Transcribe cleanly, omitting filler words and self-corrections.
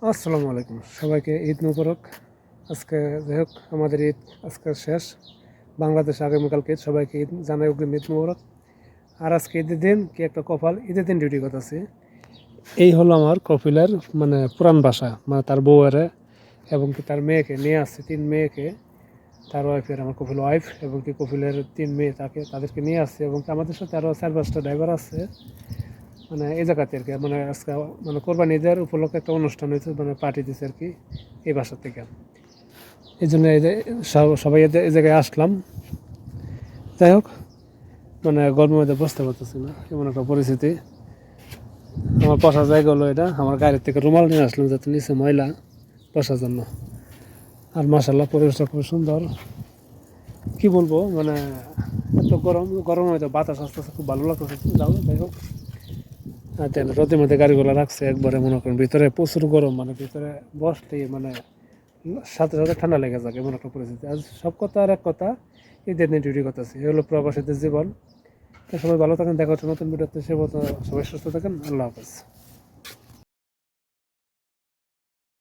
আসসালামু আলাইকুম, সবাইকে ঈদ মুবারক। আজকে যাই হোক আমাদের ঈদ আজকে শেষ। বাংলাদেশে আগামীকালকে ঈদ, সবাইকে ঈদ জানাই, অগ্রিম ঈদ মুবারক। আর আজকে ঈদের দিন কি একটা কপাল, ঈদের দিন ডিউটি করতেছি। এই হলো আমার কপিলের মানে পুরান বাসা, মানে তার বউয়েরে এবং কি তার মেয়েকে নিয়ে আসছে, 3 মেয়েকে, তার ওয়াইফের, আমার কপিল ওয়াইফ এবং কি কপিলের 3 মেয়ে, তাদেরকে নিয়ে আসছে এবং কি আমাদের সাথে আরও 4-5টা ড্রাইভার আছে। মানে এই জায়গাতে আর কি, মানে আজকে মানে কোরবানি ঈদের উপলক্ষে একটা অনুষ্ঠান হয়েছে, মানে পার্টি দিচ্ছে আর কি এই বাসা থেকে। এই জন্য এই যে সবাই এই জায়গায় আসলাম। যাই হোক, মানে গরমের মধ্যে বসতে পারতেছি না, এমন একটা পরিস্থিতি। আমার বসার জায়গা হলো এটা, আমার গাড়ির থেকে রুমাল নিয়ে আসলাম যাতে নিচে ময়লা, বসার জন্য। আর মাশাআল্লাহ পরিবেশটা খুব সুন্দর, কি বলবো, মানে এত গরম হয়তো বাতাস আসতেছে, খুব ভালো লাগতেছে। যাই হোক, রোদের মধ্যে গাড়িগুলো রাখছে একবারে, মনে করেন ভিতরে প্রচুর গরম, মানে ভিতরে বসলেই মানে সাথে সাথে ঠান্ডা লেগে যাবে, এমন একটা পরিস্থিতি। আর সব কথা আর এক কথা, ঈদের দিন ডিউটি করতেছি, এ হলো প্রবাসীদের জীবন। তো সবাই ভালো থাকেন, দেখা হচ্ছে নতুন ভিডিওতে, সে মতো সবাই সুস্থ থাকেন, আল্লাহ হাফেজ।